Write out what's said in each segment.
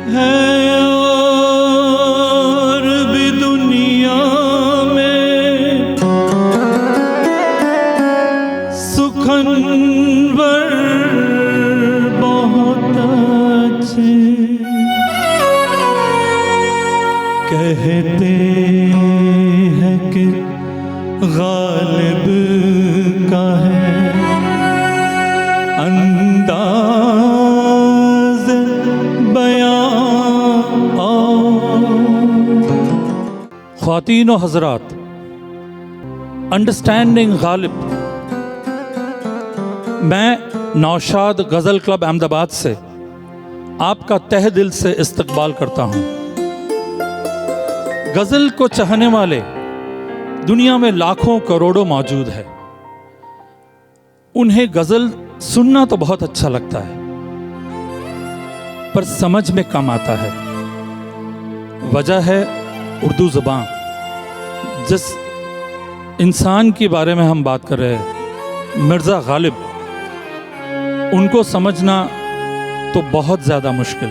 है और भी दुनिया में सुखनवर बहुत अच्छे, कहते हैं कि गालिब का है अंदाज़ बयां। ख्वातीन व हज़रात, अंडरस्टैंडिंग गालिब, मैं नौशाद गज़ल क्लब अहमदाबाद से आपका तहे दिल से इस्तकबाल करता हूँ। गज़ल को चाहने वाले दुनिया में लाखों करोड़ों मौजूद है। उन्हें गज़ल सुनना तो बहुत अच्छा लगता है, पर समझ में कम आता है। वजह है उर्दू ज़बान। जिस इंसान के बारे में हम बात कर रहे हैं, मिर्ज़ा गालिब, उनको समझना तो बहुत ज़्यादा मुश्किल।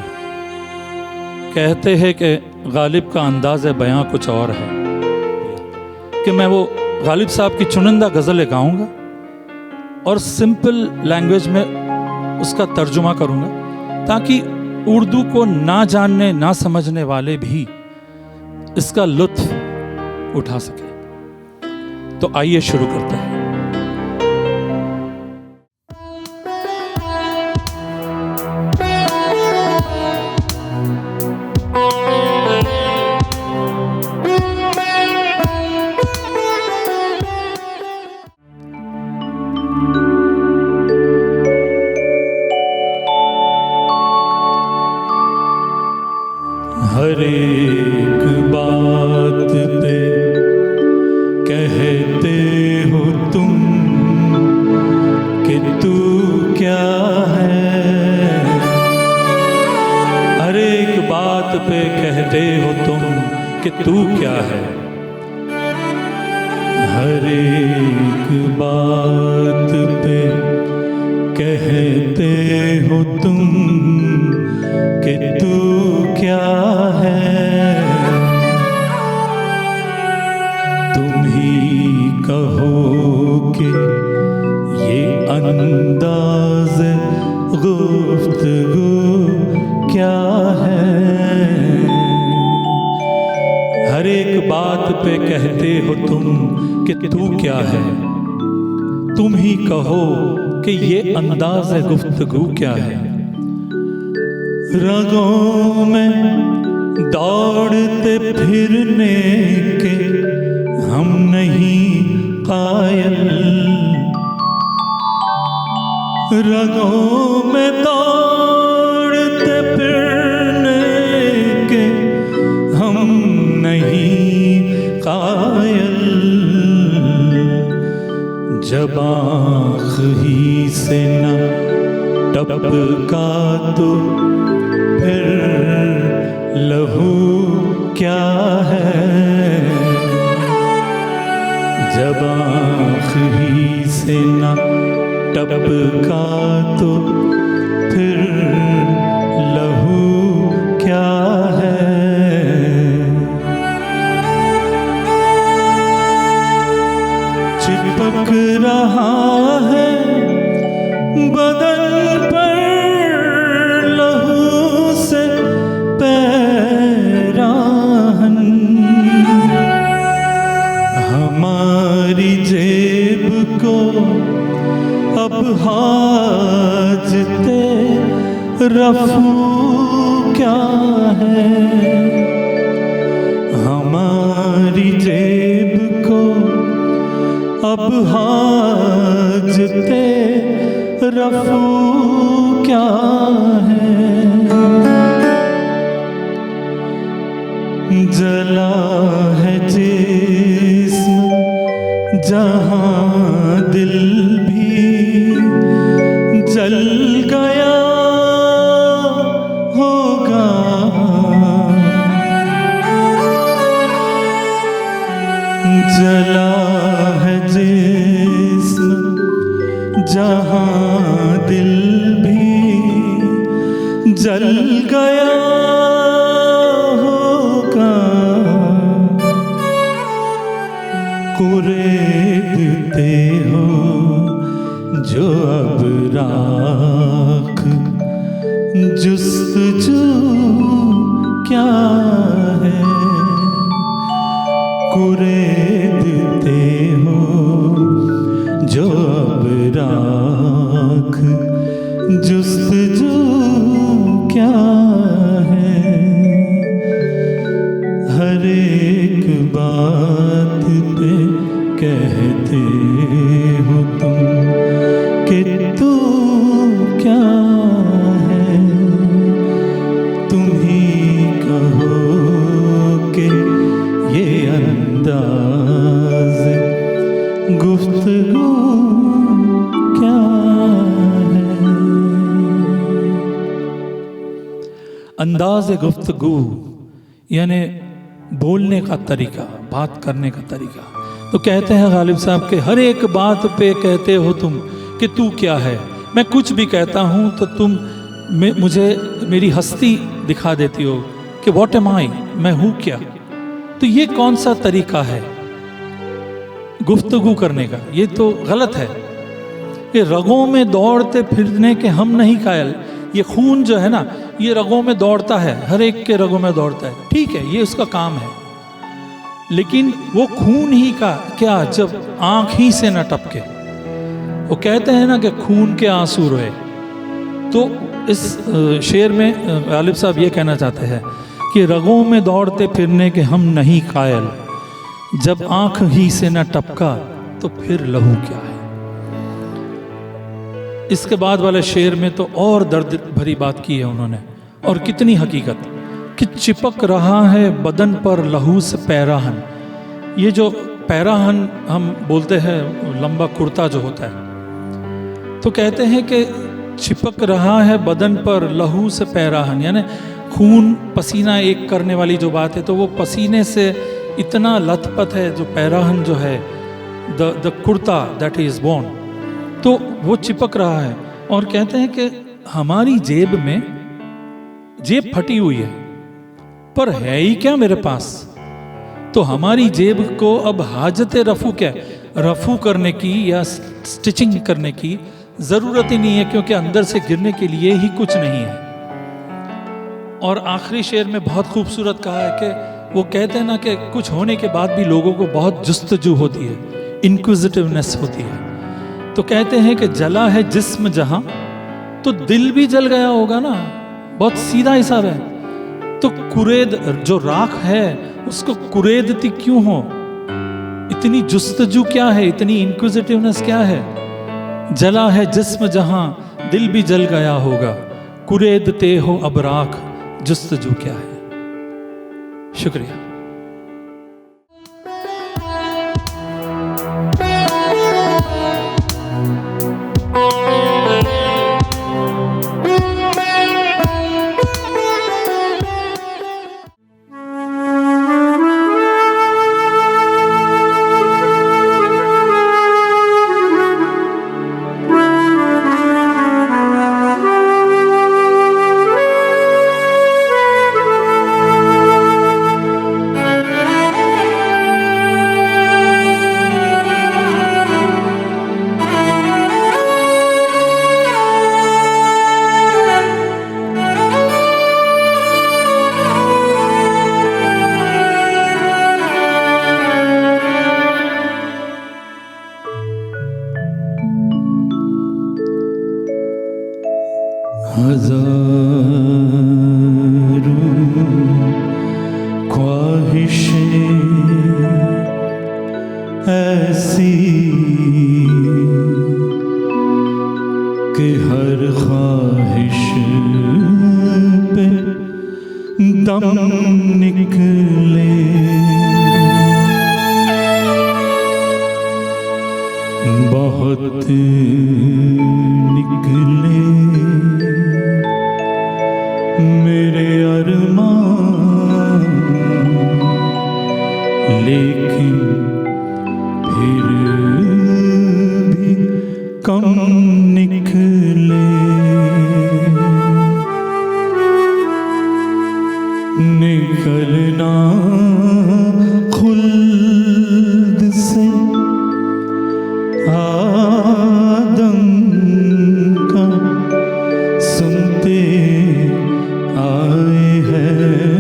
कहते हैं कि गालिब का अंदाज़ बयां कुछ और है, कि मैं वो गालिब साहब की चुनिंदा गज़लें गाऊंगा और सिंपल लैंग्वेज में उसका तर्जुमा करूंगा, ताकि उर्दू को ना जानने ना समझने वाले भी इसका लुत्फ़ उठा सके। तो आइए शुरू करते हैं। हर एक बात पे कहते हो तुम कि तू क्या है। हर एक बात पे कहते हो तुम कि तू क्या है। हर एक बात पे कहते हो तुम कि तू क्या है। तुम ही कहो कि ये अंदाज़ गुफ्तगू क्या है। हर एक बात पे कहते हो तुम कि तू क्या है। तुम ही कहो कि ये अंदाज़ गुफ्तगू क्या है। रगों में दौड़ते फिरने के हम नहीं कायल। रगों में दौड़ते फिरने के हम नहीं कायल। जब आँख ही से न टपका तो फिर लहू क्या है। जब आँख ही से न टपका तो फिर लहू क्या है। चिपक रहा है बदन पर लहू से पैराहन। हमारी जेब को अब हाजते रफू क्या है। हमारी जेब को अब हाजते रफू क्या है। जला है जिस्म जहाँ दिल भी जल गया होगा। जला है जिस्म जहाँ दिल भी जल गया होगा कुरेदते हो जो अब राख, जुस्तजू क्या है कुरेदते हो जो अब राख, जुस्तजू क्या है। हर एक बात पे कहते हो तुम कि तू क्या है, तुम ही कहो कि ये अंदाज गुफ्तगू क्या है। अंदाज गुफ्तगू यानी बोलने का तरीका, बात करने का तरीका। तो कहते हैं गालिब साहब के हर एक बात पे कहते हो तुम कि तू क्या है। मैं कुछ भी कहता हूँ तो तुम मुझे मेरी हस्ती दिखा देती हो कि व्हाट एम आई, मैं हूँ क्या। तो ये कौन सा तरीका है गुफ्तगू करने का? ये तो गलत है। ये रगों में दौड़ते फिरने के हम नहीं कायल। ये खून जो है ना, ये रगों में दौड़ता है, हर एक के रगों में दौड़ता है, ठीक है, ये उसका काम है। लेकिन वो खून ही का क्या जब आंख ही से न टपके। वो कहते हैं ना कि खून के आंसू रोए। तो इस शेर में गालिब साहब ये कहना चाहते हैं कि रगों में दौड़ते फिरने के हम नहीं कायल, जब आंख ही से न टपका तो फिर लहू क्या है। इसके बाद वाले शेर में तो और दर्द भरी बात की है उन्होंने, और कितनी हकीकत कि चिपक रहा है बदन पर लहू से पैराहन। ये जो पैराहन हम बोलते हैं, लंबा कुर्ता जो होता है, तो कहते हैं कि चिपक रहा है बदन पर लहू से पैराहन, यानी खून पसीना एक करने वाली जो बात है, तो वो पसीने से इतना लथपथ है जो पैराहन जो है, the kurta that is born, तो वो चिपक रहा है। और कहते हैं कि हमारी जेब में, जेब फटी हुई है पर है ही क्या मेरे पास। तो हमारी जेब को अब हाजत रफू क्या है, रफू करने की या स्टिचिंग करने की ज़रूरत ही नहीं है, क्योंकि अंदर से गिरने के लिए ही कुछ नहीं है। और आखिरी शेर में बहुत खूबसूरत कहा है कि वो कहते हैं ना कि कुछ होने के बाद भी लोगों को बहुत जुस्तजू होती है, इंक्विजिटिवनेस होती है। तो कहते हैं कि जला है जिस्म जहां तो दिल भी जल गया होगा ना, बहुत सीधा हिसाब है। तो कुरेद जो राख है उसको कुरेदती क्यों हो, इतनी जुस्तजू क्या है, इतनी इंक्विजिटिवनेस क्या है। जला है जिस्म जहां दिल भी जल गया होगा, कुरेदते हो अब राख, जुस्तजू क्या है। शुक्रिया। ऐसी कि हर ख्वाहिश पे दम निकले, बहुत निकले मेरे अरमान, लेकिन फिर भी कम निकले। निकलना खुल्द से आदम का सुनते आए हैं,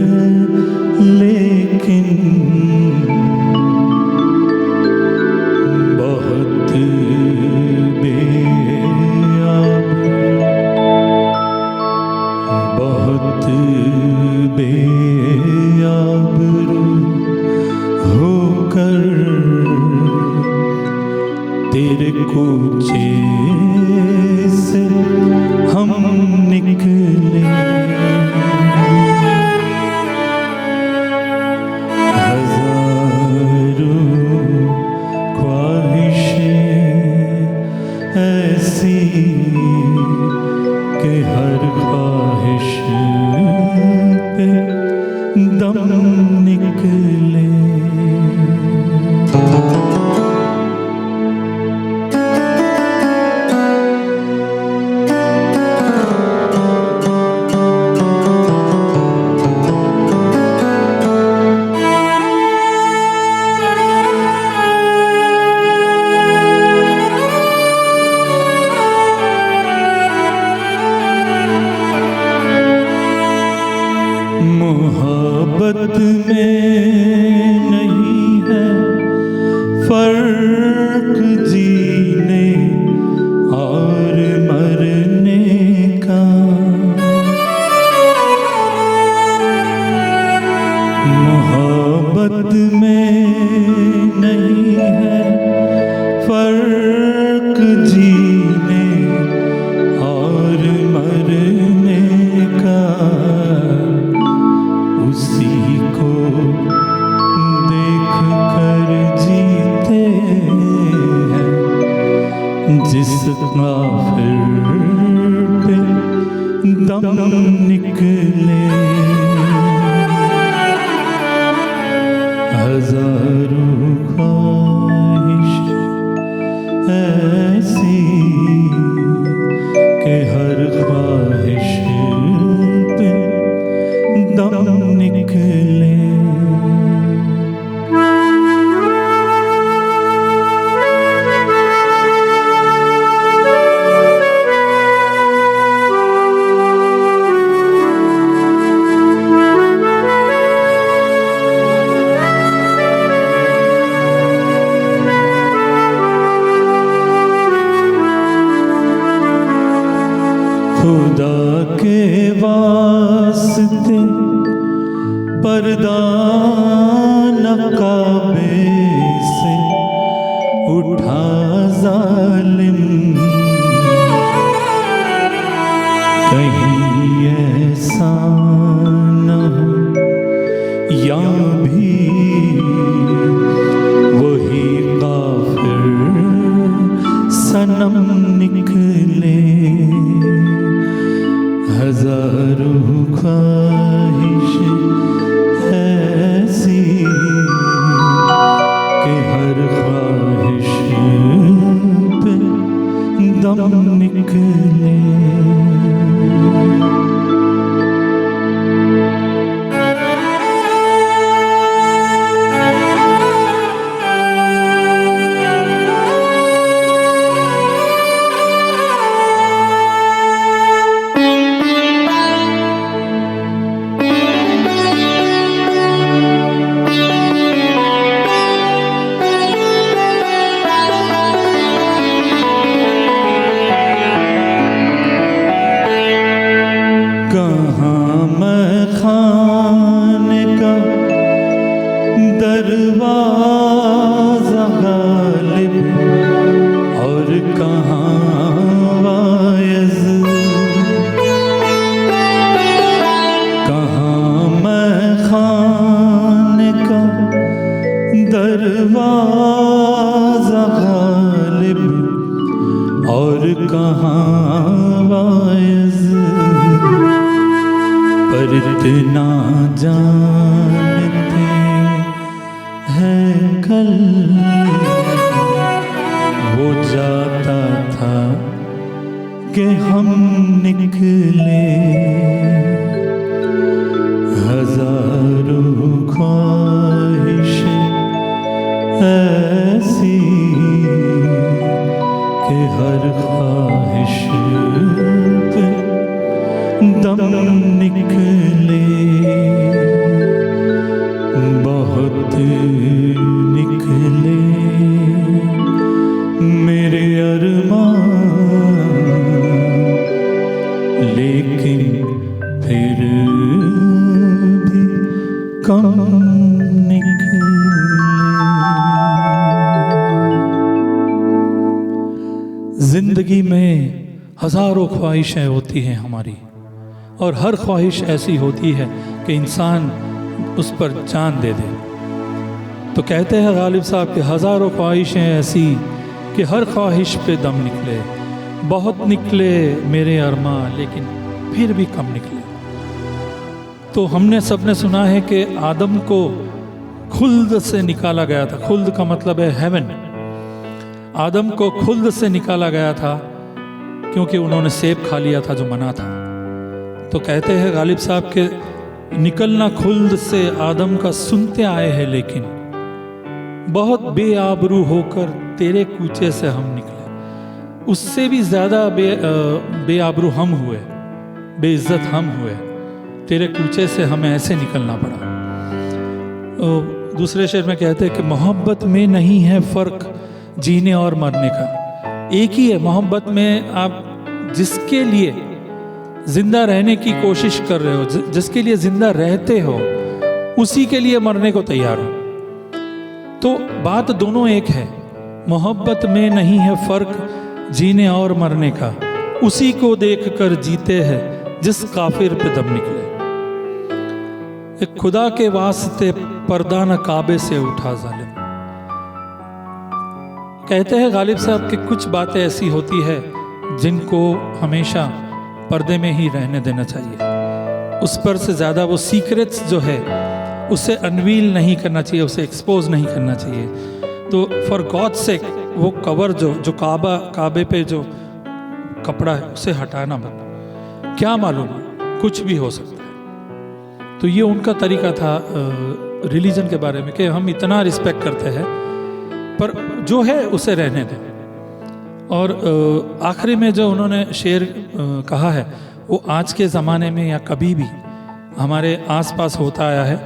लेकिन बहुत बेआबरू होकर तेरे कूचे से हम निकले। हजारों ख्वाहिशें ऐसी कि हर ख्वाहिश पे दम निकले। मोहब्बत में नहीं है फर्क जीने और मरने का। मोहब्बत में नहीं है फर्क जीने और मरने का। उसी को देख कर जीते हैं जिस काफिर पे दम निकले। हजारों ख्वाहिश ऐसी कि हर ख्वाहिश पे दम निकले। खुदा के वास्ते पर्दा नकाबे से उठा जालिम, कहीं ऐसा न हो या भी वही काफिर सनम निकले। हजारों ख्वाहिश ऐसी कि हर ख्वाहिश पे दम निकले। कहाँ मैं खाने का दरवाज़ा गालिब और कहाँ वायज़। कहाँ मैं खाने का दरवाज़ा गालिब और कहाँ वायज़। पर इतना जानते हैं कल वो जाता था कि हम निकले। हजार कम निकले। जिंदगी में हजारों ख्वाहिशें होती हैं हमारी, और हर ख्वाहिश ऐसी होती है कि इंसान उस पर जान दे दे। तो कहते हैं गालिब साहब कि हजारों ख्वाहिशें ऐसी कि हर ख्वाहिश पे दम निकले, बहुत निकले मेरे अरमां लेकिन फिर भी कम निकले। तो हमने सबने सुना है कि आदम को खुल्द से निकाला गया था। खुल्द का मतलब है हेवन। आदम को खुल्द से निकाला गया था क्योंकि उन्होंने सेब खा लिया था जो मना था। तो कहते हैं गालिब साहब के निकलना खुल्द से आदम का सुनते आए हैं, लेकिन बहुत बेआबरू होकर तेरे कूचे से हम निकले। उससे भी ज़्यादा बेआबरू हम हुए, बेइज्जत हम हुए। तेरे कूचे से हमें ऐसे निकलना पड़ा। दूसरे शेर में कहते हैं कि मोहब्बत में नहीं है फ़र्क जीने और मरने का। एक ही है मोहब्बत में, आप जिसके लिए ज़िंदा रहने की कोशिश कर रहे हो, जिसके लिए ज़िंदा रहते हो, उसी के लिए मरने को तैयार हो। तो बात दोनों एक है। मोहब्बत में नहीं है फ़र्क जीने और मरने का, उसी को देख कर जीते हैं जिस काफिर पे दम निकले। एक खुदा के वास्ते पर्दा न काबे से उठा जालिम। कहते हैं गालिब साहब कि कुछ बातें ऐसी होती है जिनको हमेशा पर्दे में ही रहने देना चाहिए। उस पर से ज़्यादा वो सीक्रेट्स जो है उसे अनवील नहीं करना चाहिए, उसे एक्सपोज नहीं करना चाहिए। तो फॉर गॉड सेक वो कवर जो काबे पे जो कपड़ा है उसे हटाना मत। क्या मालूम, कुछ भी हो सकता है। तो ये उनका तरीका था रिलीजन के बारे में कि हम इतना रिस्पेक्ट करते हैं पर जो है उसे रहने दें। और आखिरी में जो उन्होंने शेर कहा है वो आज के ज़माने में या कभी भी हमारे आसपास होता आया है।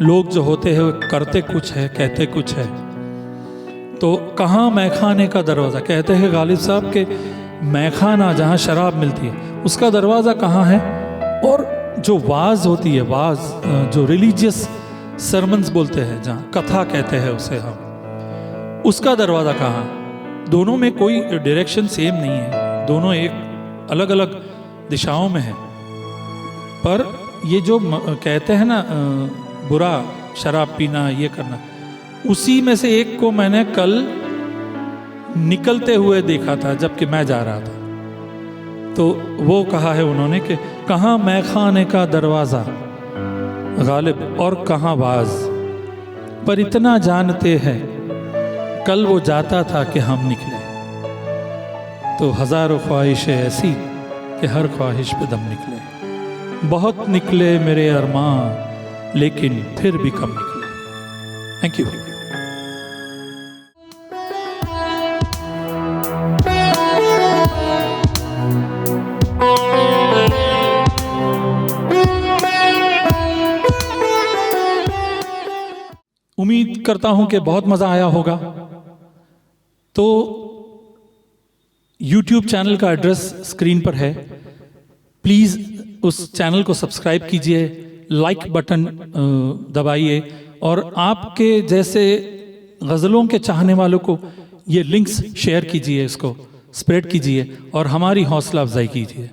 लोग जो होते हैं वो करते कुछ है, कहते कुछ है। तो कहाँ मैखाने का दरवाज़ा, कहते हैं गालिब साहब के मैखाना जहाँ शराब मिलती है उसका दरवाज़ा कहाँ है, और जो वाज होती है, वाज जो रिलीजियस सरमन्स बोलते हैं, जहाँ कथा कहते हैं उसे हम, उसका दरवाज़ा कहाँ। दोनों में कोई डायरेक्शन सेम नहीं है, दोनों एक अलग अलग दिशाओं में है। पर ये जो कहते हैं ना बुरा शराब पीना, ये करना, उसी में से एक को मैंने कल निकलते हुए देखा था जबकि मैं जा रहा था। तो वो कहा है उन्होंने कि कहाँ मैखाने का दरवाज़ा गालिब और कहाँ वाज, पर इतना जानते हैं कल वो जाता था कि हम निकले। तो हज़ारों ख्वाहिशें ऐसी कि हर ख्वाहिश पे दम निकले, बहुत निकले मेरे अरमां लेकिन फिर भी कम निकले। Thank you. उम्मीद करता हूं कि बहुत मज़ा आया होगा। तो YouTube चैनल का एड्रेस स्क्रीन पर है, प्लीज़ उस चैनल को सब्सक्राइब कीजिए, लाइक बटन दबाइए, और आपके जैसे गज़लों के चाहने वालों को ये लिंक्स शेयर कीजिए, इसको स्प्रेड कीजिए और हमारी हौसला अफजाई कीजिए।